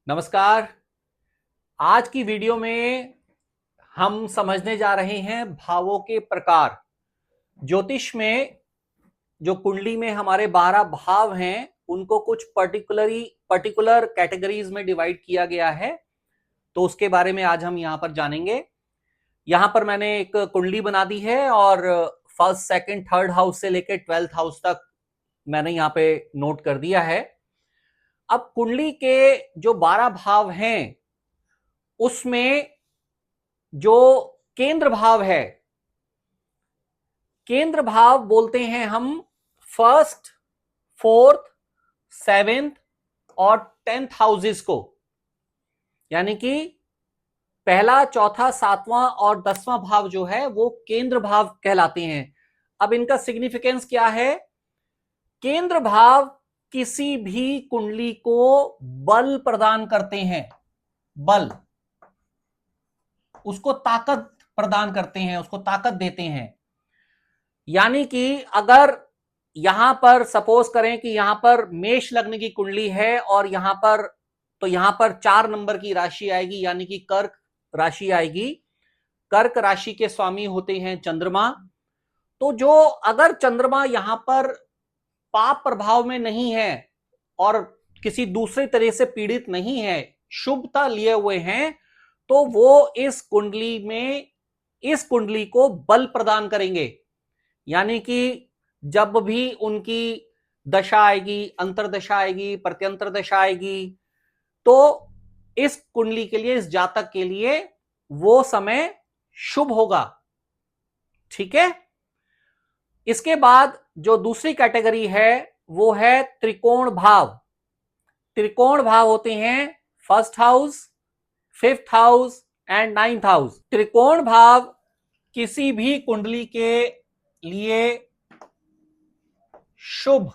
नमस्कार। आज की वीडियो में हम समझने जा रहे हैं भावों के प्रकार। ज्योतिष में जो कुंडली में हमारे 12 भाव हैं उनको कुछ पर्टिकुलर कैटेगरीज में डिवाइड किया गया है, तो उसके बारे में आज हम यहां पर जानेंगे। यहां पर मैंने एक कुंडली बना दी है और फर्स्ट सेकंड थर्ड हाउस से लेकर 12th हाउस तक मैंने यहां पे नोट कर दिया है। अब कुंडली के जो 12 भाव हैं उसमें जो केंद्र भाव है, केंद्र भाव बोलते हैं हम फर्स्ट, फोर्थ, सेवेंथ और 10th हाउसेस को, यानी कि पहला, चौथा, सातवां और 10वां भाव जो है वो केंद्र भाव कहलाते हैं। अब इनका सिग्निफिकेंस क्या है? केंद्र भाव किसी भी कुंडली को बल प्रदान करते हैं। बल, उसको ताकत प्रदान करते हैं, उसको ताकत देते हैं। यानी कि अगर यहां पर सपोज करें कि यहां पर मेष लग्न की कुंडली है और यहां पर, तो यहां पर 4 नंबर की राशि आएगी, यानी कि कर्क राशि आएगी। कर्क राशि के स्वामी होते हैं चंद्रमा। तो जो अगर चंद्रमा यहां पर पाप प्रभाव में नहीं है और किसी दूसरे तरह से पीड़ित नहीं है, शुभता लिए हुए हैं, तो वो इस कुंडली को बल प्रदान करेंगे। यानी कि जब भी उनकी दशा आएगी, अंतरदशा आएगी, प्रत्यंतर दशा आएगी, तो इस कुंडली के लिए, इस जातक के लिए वो समय शुभ होगा। ठीक है। इसके बाद जो दूसरी कैटेगरी है वो है त्रिकोण भाव। त्रिकोण भाव होते हैं first house, fifth house and 9th house. त्रिकोण भाव किसी भी कुंडली के लिए शुभ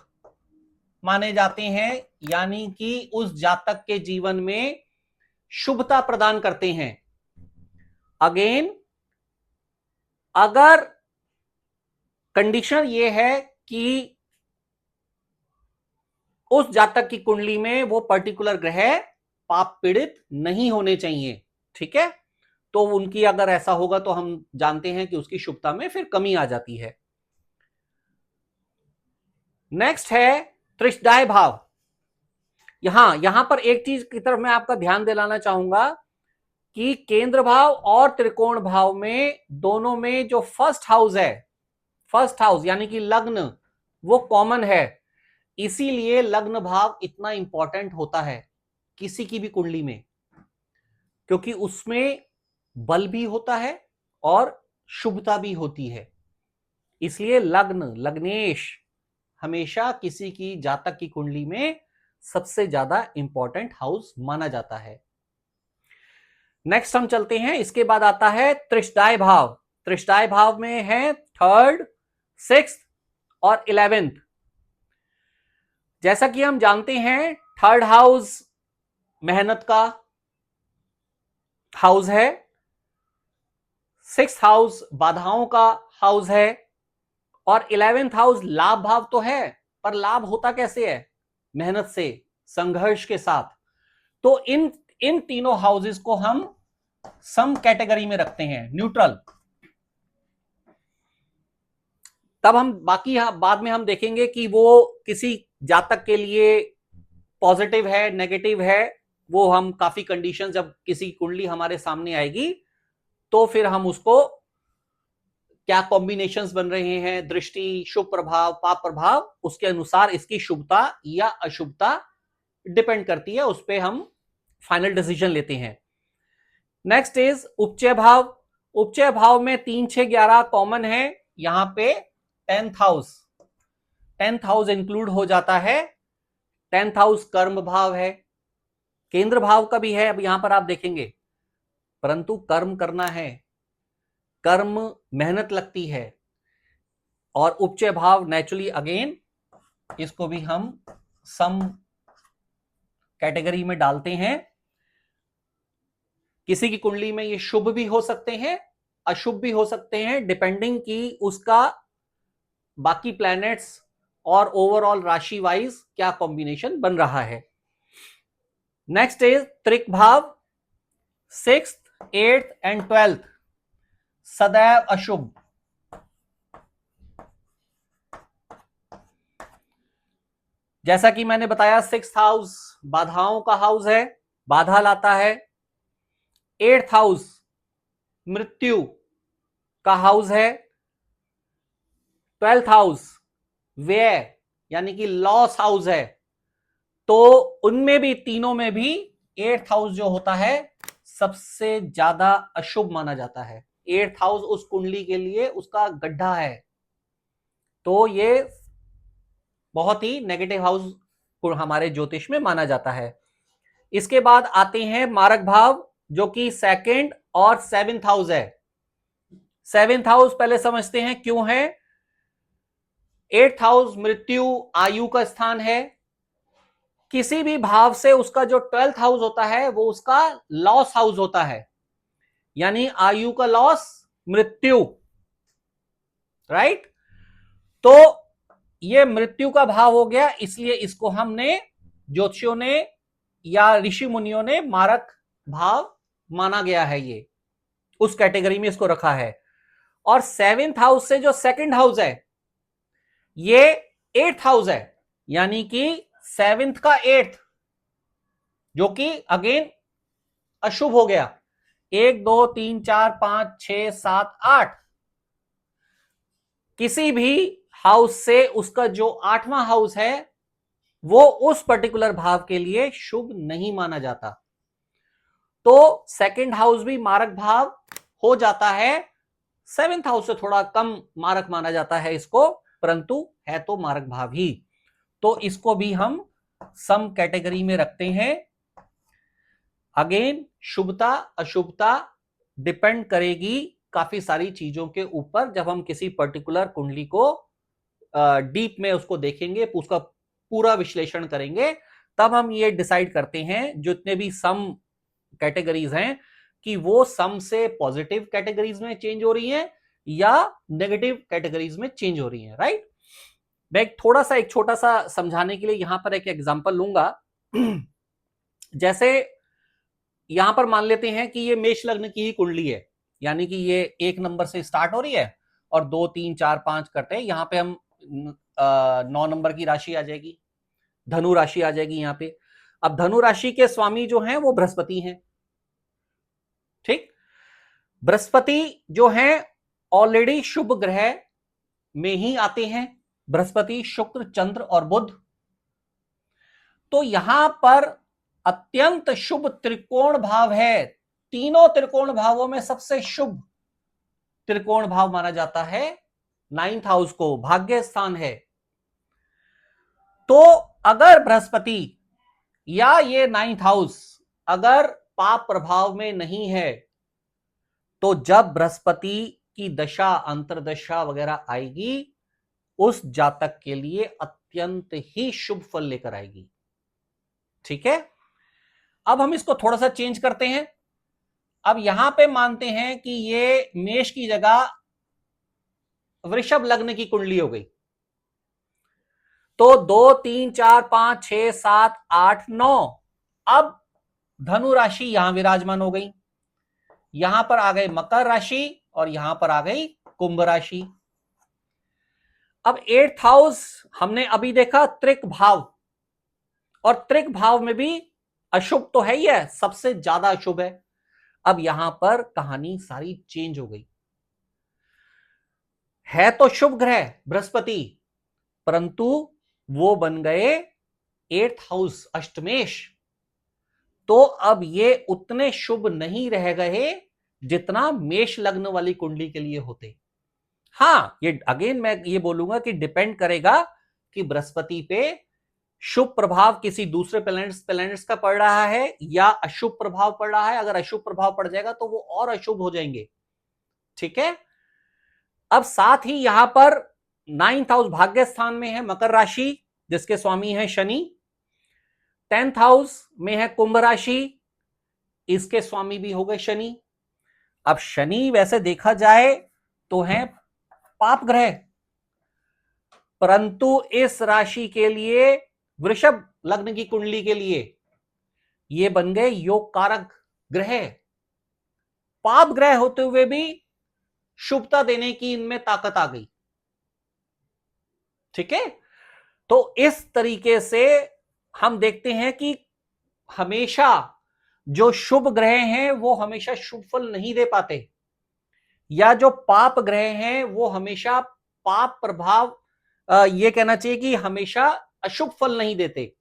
माने जाते हैं, यानी कि उस जातक के जीवन में शुभता प्रदान करते हैं। अगेन, अगर कंडीशन यह है कि उस जातक की कुंडली में वो पर्टिकुलर ग्रह पाप पीड़ित नहीं होने चाहिए। ठीक है। तो उनकी अगर ऐसा होगा तो हम जानते हैं कि उसकी शुभता में फिर कमी आ जाती है। नेक्स्ट है त्रिशदाय भाव। यहां पर एक चीज की तरफ मैं आपका ध्यान दिलाना चाहूंगा कि केंद्र भाव और त्रिकोण भाव में दोनों में जो फर्स्ट हाउस है, फर्स्ट हाउस यानी कि लग्न, वो कॉमन है। इसीलिए लग्न भाव इतना इंपॉर्टेंट होता है किसी की भी कुंडली में, क्योंकि उसमें बल भी होता है और शुभता भी होती है। इसलिए लग्न, लग्नेश हमेशा किसी की जातक की कुंडली में सबसे ज्यादा इंपॉर्टेंट हाउस माना जाता है। नेक्स्ट हम चलते हैं। इसके बाद आता है त्रिशदाय भाव। त्रिशदाय भाव में है थर्ड, सिक्स्थ और 11th। जैसा कि हम जानते हैं थर्ड हाउस मेहनत का हाउस है, सिक्स्थ हाउस बाधाओं का हाउस है और 11th हाउस लाभ भाव तो है, पर लाभ होता कैसे है? मेहनत से, संघर्ष के साथ। तो इन इन तीनों हाउसेस को हम सम कैटेगरी में रखते हैं, न्यूट्रल। तब हम बाकी बाद में हम देखेंगे कि वो किसी जातक के लिए पॉजिटिव है, नेगेटिव है। वो हम काफी कंडीशन, जब किसी कुंडली हमारे सामने आएगी तो फिर हम उसको क्या कॉम्बिनेशंस बन रहे हैं, दृष्टि, शुभ प्रभाव, पाप प्रभाव, उसके अनुसार इसकी शुभता या अशुभता डिपेंड करती है, उस पर हम फाइनल डिसीजन लेते हैं। नेक्स्ट इज उपचय भाव। उपचय भाव में 3, 6, 11 कॉमन है। यहां पे 10th हाउस इंक्लूड हो जाता है। 10th हाउस कर्म भाव है, केंद्र भाव का भी है। अब यहां पर आप देखेंगे, परंतु कर्म करना है, कर्म मेहनत लगती है। और उपचय भाव नेचुरली अगेन इसको भी हम सम कैटेगरी में डालते हैं। किसी की कुंडली में ये शुभ भी हो सकते हैं, अशुभ भी हो सकते हैं, डिपेंडिंग कि उसका बाकी प्लैनेट्स और ओवरऑल राशि वाइज क्या कॉम्बिनेशन बन रहा है। नेक्स्ट इज त्रिक भाव, 6th, 8th एंड 12th सदैव अशुभ। जैसा कि मैंने बताया 6th हाउस बाधाओं का हाउस है, बाधा लाता है। 8th हाउस मृत्यु का हाउस है। 12th हाउस व्यय यानी कि लॉस हाउस है। तो उनमें भी, तीनों में भी 8th हाउस जो होता है सबसे ज्यादा अशुभ माना जाता है। 8th हाउस उस कुंडली के लिए उसका गड्ढा है, तो ये बहुत ही नेगेटिव हाउस हमारे ज्योतिष में माना जाता है। इसके बाद आते हैं मारक भाव, जो कि 2nd और 7th हाउस है। 7th हाउस पहले समझते हैं क्यों है। 8th हाउस मृत्यु आयु का स्थान है। किसी भी भाव से उसका जो 12th हाउस होता है वो उसका लॉस हाउस होता है, यानी आयु का लॉस, मृत्यु, राइट। तो ये मृत्यु का भाव हो गया, इसलिए इसको हमने, ज्योतिषियों ने या ऋषि मुनियों ने मारक भाव माना गया है, ये उस कैटेगरी में इसको रखा है। और 7th हाउस से जो 2nd हाउस है ये 8th हाउस है, यानी कि 7th का 8th, जो कि अगेन अशुभ हो गया। 1 2 3 4 5 6 7 8, किसी भी हाउस से उसका जो 8वां हाउस है वो उस पर्टिकुलर भाव के लिए शुभ नहीं माना जाता। तो 2nd हाउस भी मारक भाव हो जाता है। 7th हाउस से थोड़ा कम मारक माना जाता है इसको, परंतु है तो मारक भाव ही। तो इसको भी हम सम कैटेगरी में रखते हैं। अगेन शुभता अशुभता डिपेंड करेगी काफी सारी चीजों के ऊपर। जब हम किसी पर्टिकुलर कुंडली को डीप में उसको देखेंगे, उसका पूरा विश्लेषण करेंगे, तब हम ये डिसाइड करते हैं जितने भी सम कैटेगरीज हैं कि वो सम से पॉजिटिव कैटेगरीज में चेंज हो रही हैं या नेगेटिव कैटेगरीज में चेंज हो रही हैं, राइट। मैं एक छोटा सा समझाने के लिए यहां पर एक एग्जांपल लूंगा। जैसे यहां पर मान लेते हैं कि ये मेष लग्न की ही कुंडली है, यानी कि ये 1 नंबर से स्टार्ट हो रही है और 2 3 4 5 करते हैं। यहां पे हम 9 नंबर की राशि आ जाएगी, धनु राशि आ जाएगी यहां पे। अब धनु राशि के स्वामी जो हैं वो बृहस्पति हैं, ठीक। बृहस्पति जो हैं ऑलरेडी शुभ ग्रह में ही आते हैं, बृहस्पति शुक्र चंद्र और बुध। तो यहां पर अत्यंत शुभ त्रिकोण भाव है। तीनों त्रिकोण भावों में सबसे शुभ त्रिकोण भाव माना जाता है 9th हाउस को, भाग्य स्थान है। तो अगर बृहस्पति या ये 9th हाउस अगर पाप प्रभाव में नहीं है, तो जब बृहस्पति की दशा अंतरदशा वगैरह आएगी, उस जातक के लिए अत्यंत ही शुभ फल लेकर आएगी, ठीक है। अब हम इसको थोड़ा सा चेंज करते हैं। अब यहां पे मानते हैं कि ये मेष की जगह वृषभ लग्न की कुंडली हो गई। तो 2 3 4 5 6 7 8 9, अब धनु राशि यहां विराजमान हो गई, यहां पर आ गए मकर राशि और यहां पर आ गई कुंभ राशि। अब 8th हाउस हमने अभी देखा त्रिक भाव, और त्रिक भाव में भी अशुभ तो है ही है, सबसे ज्यादा अशुभ है। अब यहां पर कहानी सारी चेंज हो गई। है तो शुभ ग्रह बृहस्पति, परंतु वो बन गए 8th हाउस अष्टमेश। तो अब ये उतने शुभ नहीं रह गए जितना मेष लग्न वाली कुंडली के लिए होते। हां, ये अगेन मैं ये बोलूंगा कि डिपेंड करेगा कि बृहस्पति पे शुभ प्रभाव किसी दूसरे प्लैनेट्स का पड़ रहा है या अशुभ प्रभाव पड़ रहा है। अगर अशुभ प्रभाव पड़ जाएगा तो वो और अशुभ हो जाएंगे, ठीक है। अब साथ ही यहां पर 9th हाउस भाग्य स्थान में है मकर राशि, जिसके स्वामी है शनि। 10th हाउस में है कुंभ राशि, इसके स्वामी भी हो गए शनि। अब शनि वैसे देखा जाए तो है पाप ग्रह, परंतु इस राशि के लिए, वृषभ लग्न की कुंडली के लिए, ये बन गए योग कारक ग्रह। पाप ग्रह होते हुए भी शुभता देने की इनमें ताकत आ गई। ठीक है, तो इस तरीके से हम देखते हैं कि हमेशा जो शुभ ग्रह हैं वो हमेशा शुभ फल नहीं दे पाते, या जो पाप ग्रह हैं वो हमेशा पाप प्रभाव, ये कहना चाहिए कि हमेशा अशुभ फल नहीं देते।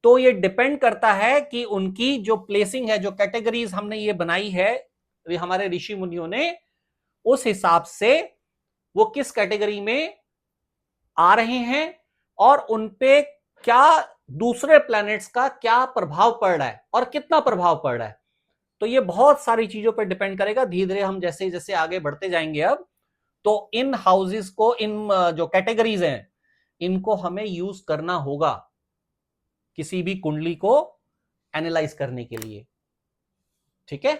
तो ये डिपेंड करता है कि उनकी जो प्लेसिंग है, जो कैटेगरीज हमने ये बनाई है हमारे ऋषि मुनियों ने, उस हिसाब से वो किस कैटेगरी में आ रहे हैं और उनपे क्या दूसरे प्लैनेट्स का क्या प्रभाव पड़ रहा है और कितना प्रभाव पड़ रहा है। तो ये बहुत सारी चीजों पर डिपेंड करेगा। धीरे धीरे हम जैसे जैसे आगे बढ़ते जाएंगे अब, तो इन हाउसेस को, इन जो कैटेगरीज हैं, इनको हमें यूज करना होगा किसी भी कुंडली को एनालाइज करने के लिए। ठीक है।